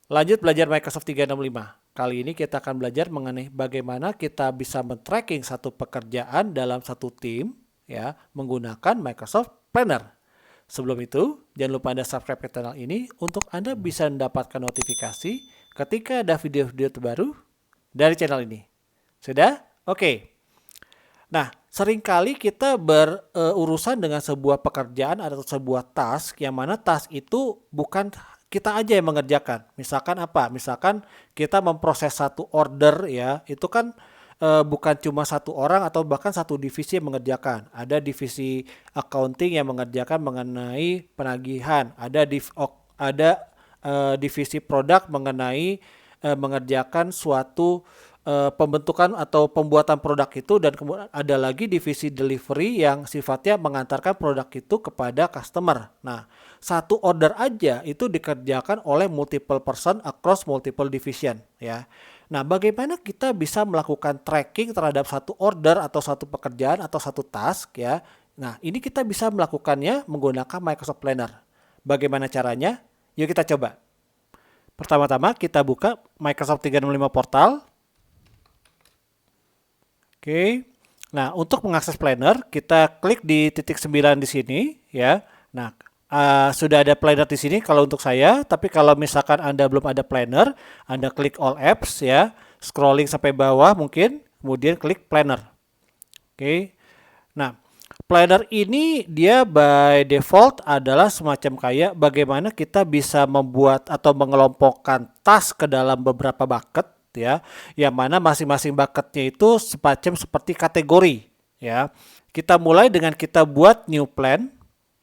Lanjut belajar Microsoft 365. Kali ini kita akan belajar mengenai bagaimana kita bisa men-tracking satu pekerjaan dalam satu tim ya menggunakan Microsoft Planner. Sebelum itu, jangan lupa Anda subscribe ke channel ini untuk Anda bisa mendapatkan notifikasi ketika ada video-video terbaru dari channel ini. Sudah? Oke. Nah, seringkali kita berurusan dengan sebuah pekerjaan atau sebuah task yang mana task itu bukan kita aja yang mengerjakan. Misalkan apa? Misalkan kita memproses satu order ya, itu kan bukan cuma satu orang atau bahkan satu divisi yang mengerjakan. Ada divisi accounting yang mengerjakan mengenai penagihan, ada divisi produk mengenai mengerjakan suatu pembentukan atau pembuatan produk itu, dan kemudian ada lagi divisi delivery yang sifatnya mengantarkan produk itu kepada customer. Nah, satu order aja itu dikerjakan oleh multiple person across multiple division ya. Nah, bagaimana kita bisa melakukan tracking terhadap satu order atau satu pekerjaan atau satu task ya. Nah, ini kita bisa melakukannya menggunakan Microsoft Planner. Bagaimana caranya? Yuk kita coba. Pertama-tama kita buka Microsoft 365 portal. Oke. Nah, untuk mengakses planner, kita klik di titik 9 di sini ya. Nah, sudah ada planner di sini kalau untuk saya, tapi kalau misalkan Anda belum ada planner, Anda klik all apps ya, scrolling sampai bawah mungkin, kemudian klik planner. Oke. Nah, planner ini dia by default adalah semacam kayak bagaimana kita bisa membuat atau mengelompokkan task ke dalam beberapa bucket ya, yang mana masing-masing bucketnya itu semacam seperti kategori ya. Kita mulai dengan kita buat new plan.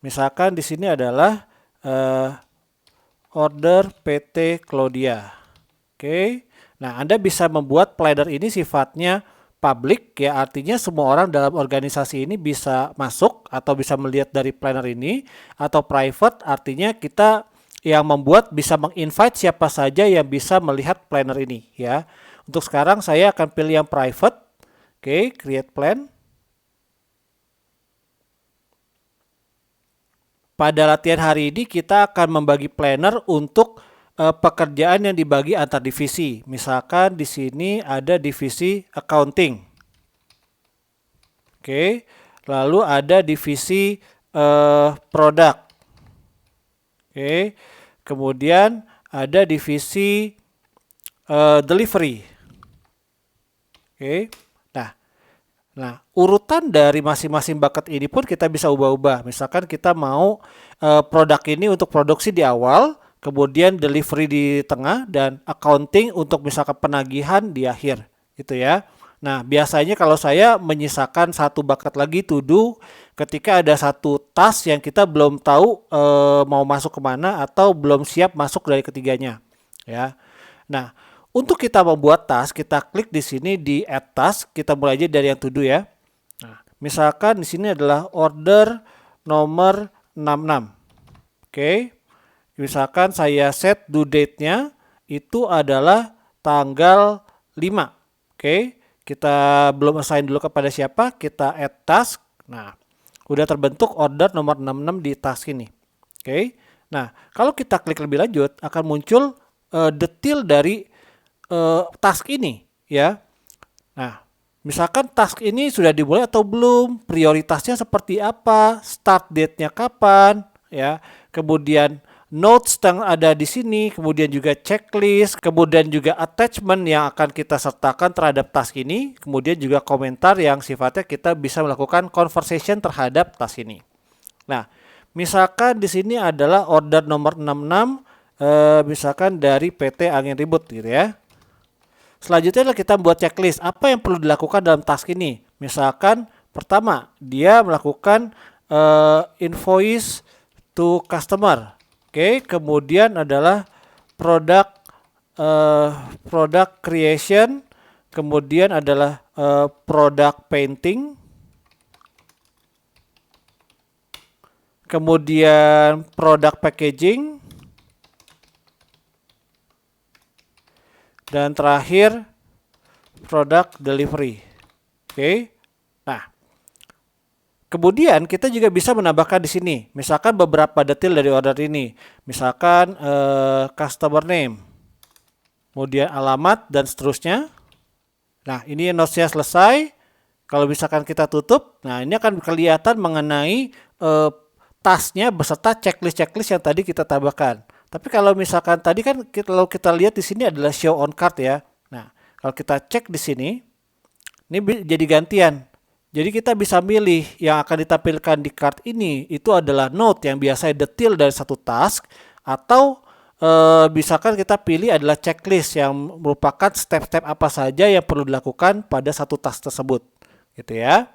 Misalkan di sini adalah order PT Claudia. Oke. Nah, Anda bisa membuat planner ini sifatnya public ya, artinya semua orang dalam organisasi ini bisa masuk atau bisa melihat dari planner ini, atau private artinya kita yang membuat bisa menginvite siapa saja yang bisa melihat planner ini ya. Untuk sekarang saya akan pilih yang private. Oke, create plan. Pada latihan hari ini kita akan membagi planner untuk pekerjaan yang dibagi antar divisi. Misalkan di sini ada divisi accounting. Oke, lalu ada divisi produk. Oke, kemudian ada divisi delivery. Oke, nah urutan dari masing-masing bucket ini pun kita bisa ubah-ubah. Misalkan kita mau produk ini untuk produksi di awal, kemudian delivery di tengah, dan accounting untuk misalkan penagihan di akhir, gitu ya. Nah, biasanya kalau saya menyisakan satu bucket lagi to do ketika ada satu task yang kita belum tahu mau masuk kemana atau belum siap masuk dari ketiganya, ya. Nah, untuk kita membuat task, kita klik di sini di add task. Kita mulai aja dari yang to do ya. Nah, misalkan di sini adalah order nomor 66. Oke. Misalkan saya set due date-nya itu adalah tanggal 5. Oke. Kita belum assign dulu kepada siapa, kita add task. Nah, udah terbentuk order nomor 66 di task ini. Oke. Nah, kalau kita klik lebih lanjut akan muncul detail dari task ini ya. Nah, misalkan task ini sudah dimulai atau belum, prioritasnya seperti apa, start date-nya kapan ya. Kemudian notes yang ada di sini, kemudian juga checklist, kemudian juga attachment yang akan kita sertakan terhadap task ini, kemudian juga komentar yang sifatnya kita bisa melakukan conversation terhadap task ini. Nah, misalkan di sini adalah order nomor 66 misalkan dari PT Angin Ribut gitu ya. Selanjutnya adalah kita buat checklist apa yang perlu dilakukan dalam task ini. Misalkan pertama dia melakukan invoice to customer. Oke, kemudian adalah product creation, kemudian adalah product painting, kemudian product packaging, dan terakhir product delivery. Oke. Nah, kemudian kita juga bisa menambahkan di sini, misalkan beberapa detail dari order ini, misalkan customer name. kemudian alamat, dan seterusnya. Nah, ini notesnya selesai. Kalau misalkan kita tutup, nah ini akan kelihatan mengenai tasnya beserta checklist yang tadi kita tambahkan. Tapi kalau misalkan tadi kan kalau kita lihat di sini adalah show on card ya. Nah, kalau kita cek di sini, ini jadi gantian. Jadi kita bisa milih yang akan ditampilkan di card ini itu adalah note yang biasanya detail dari satu task, atau misalkan kita pilih adalah checklist yang merupakan step-step apa saja yang perlu dilakukan pada satu task tersebut, gitu ya.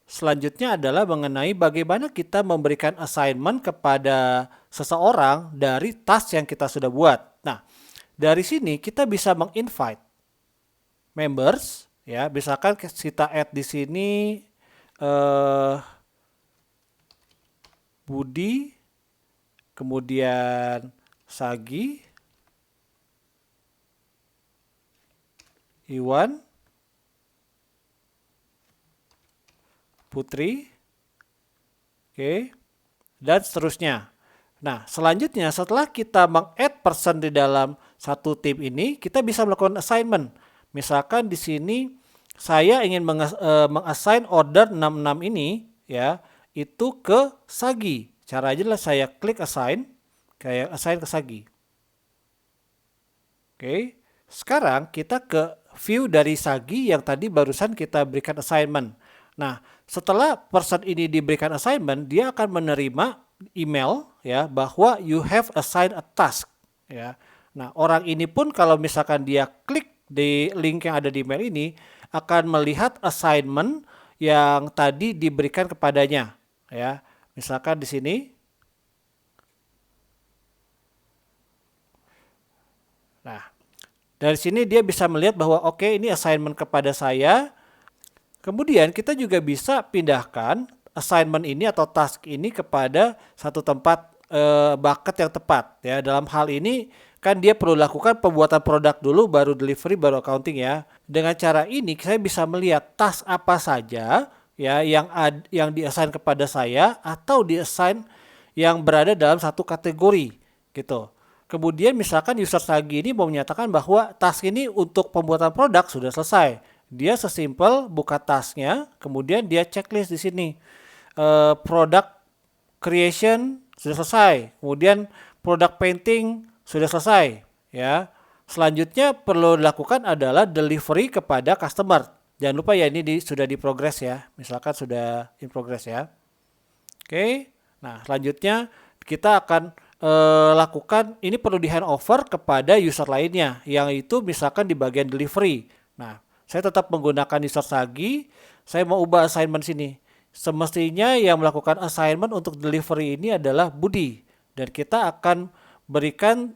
Selanjutnya adalah mengenai bagaimana kita memberikan assignment kepada seseorang dari task yang kita sudah buat. Nah, dari sini kita bisa menginvite members, ya. Misalkan kita add di sini Budi, kemudian Sagi, Iwan, Putri, oke, dan seterusnya. Nah, selanjutnya setelah kita meng-add person di dalam satu tim ini, kita bisa melakukan assignment. Misalkan di sini saya ingin meng-assign order 66 ini, ya, itu ke Sagi. Caranya adalah saya klik assign, kayak assign ke Sagi. Oke, sekarang kita ke view dari Sagi yang tadi barusan kita berikan assignment. Nah, setelah person ini diberikan assignment, dia akan menerima email ya bahwa you have assigned a task ya. Nah, orang ini pun kalau misalkan dia klik di link yang ada di email ini akan melihat assignment yang tadi diberikan kepadanya ya. Misalkan di sini. Nah, dari sini dia bisa melihat bahwa oke, ini assignment kepada saya. Kemudian kita juga bisa pindahkan assignment ini atau task ini kepada satu tempat bucket yang tepat ya. Dalam hal ini kan dia perlu lakukan pembuatan produk dulu, baru delivery, baru accounting ya. Dengan cara ini saya bisa melihat task apa saja ya yang diassign kepada saya atau diassign yang berada dalam satu kategori gitu. Kemudian misalkan user Sagi ini mau menyatakan bahwa task ini untuk pembuatan produk sudah selesai. Dia sesimpel buka tasknya, kemudian dia checklist di sini. Product creation sudah selesai, kemudian product painting sudah selesai. Ya, selanjutnya perlu dilakukan adalah delivery kepada customer. Jangan lupa ya ini sudah di progress ya, misalkan sudah in progress ya. Oke, nah selanjutnya kita akan lakukan ini perlu di handover kepada user lainnya, yang itu misalkan di bagian delivery. Nah, saya tetap menggunakan user Sagi, saya mau ubah assignment sini. Semestinya yang melakukan assignment untuk delivery ini adalah Budi. Dan kita akan berikan,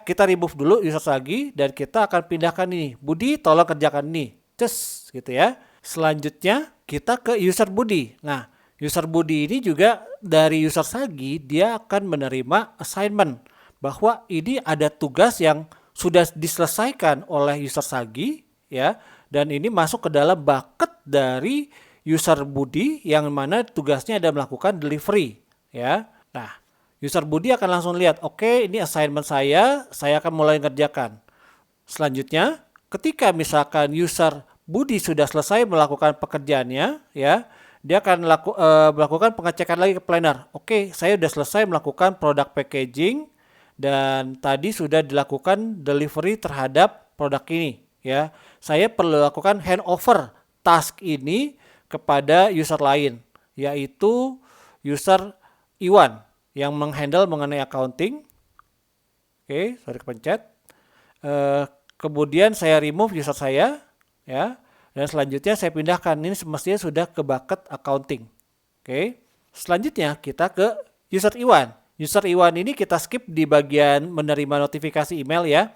kita remove dulu user Sagi dan kita akan pindahkan ini. Budi tolong kerjakan ini. Cus, gitu ya. Selanjutnya kita ke user Budi. Nah, user Budi ini juga dari user Sagi dia akan menerima assignment. Bahwa ini ada tugas yang sudah diselesaikan oleh user Sagi ya, dan ini masuk ke dalam bucket dari user Budi yang mana tugasnya ada melakukan delivery ya. Nah, user Budi akan langsung lihat, oke, ini assignment saya akan mulai ngerjakan. Selanjutnya, ketika misalkan user Budi sudah selesai melakukan pekerjaannya ya, dia akan melakukan pengecekan lagi ke planner. Oke, saya sudah selesai melakukan product packaging dan tadi sudah dilakukan delivery terhadap produk ini ya. Saya perlu lakukan handover task ini kepada user lain, yaitu user Iwan yang menghandle mengenai accounting. Oke, sorry kepencet. Kemudian saya remove user saya ya, dan selanjutnya saya pindahkan ini semestinya sudah ke bucket accounting. Oke, selanjutnya kita ke user Iwan. User Iwan ini kita skip di bagian menerima notifikasi email ya.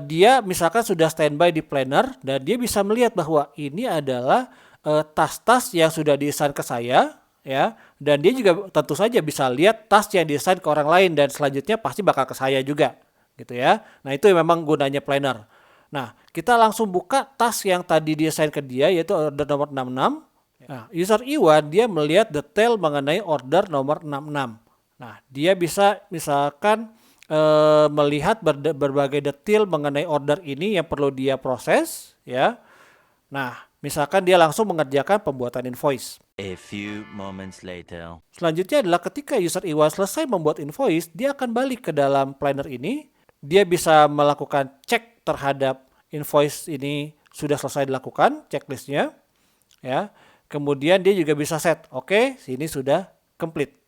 Dia misalkan sudah standby di planner dan dia bisa melihat bahwa ini adalah task-task yang sudah diassign ke saya ya, dan dia juga tentu saja bisa lihat task yang diassign ke orang lain dan selanjutnya pasti bakal ke saya juga gitu ya. Nah, itu yang memang gunanya planner. Nah, kita langsung buka task yang tadi diassign ke dia yaitu order nomor 66. Nah, user Iwan dia melihat detail mengenai order nomor 66. Nah, dia bisa misalkan melihat berbagai detail mengenai order ini yang perlu dia proses, ya. Nah, misalkan dia langsung mengerjakan pembuatan invoice. A few moments later. Selanjutnya adalah ketika user EY selesai membuat invoice, dia akan balik ke dalam planner ini. Dia bisa melakukan cek terhadap invoice ini sudah selesai dilakukan, checklistnya, ya. Kemudian dia juga bisa set, oke, sini sudah complete.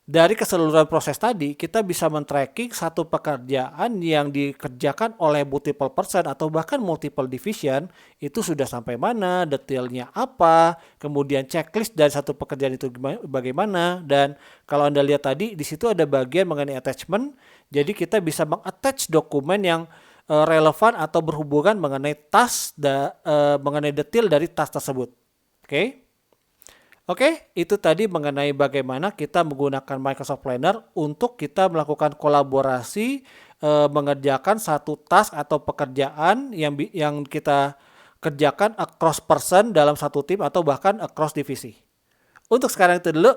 Dari keseluruhan proses tadi, kita bisa men-tracking satu pekerjaan yang dikerjakan oleh multiple person atau bahkan multiple division, itu sudah sampai mana, detailnya apa, kemudian checklist dari satu pekerjaan itu bagaimana. Dan kalau Anda lihat tadi, di situ ada bagian mengenai attachment, jadi kita bisa meng-attach dokumen yang relevan atau berhubungan mengenai task, mengenai detail dari task tersebut. Oke, itu tadi mengenai bagaimana kita menggunakan Microsoft Planner untuk kita melakukan kolaborasi mengerjakan satu task atau pekerjaan yang kita kerjakan across person dalam satu tim atau bahkan across divisi. Untuk sekarang itu dulu.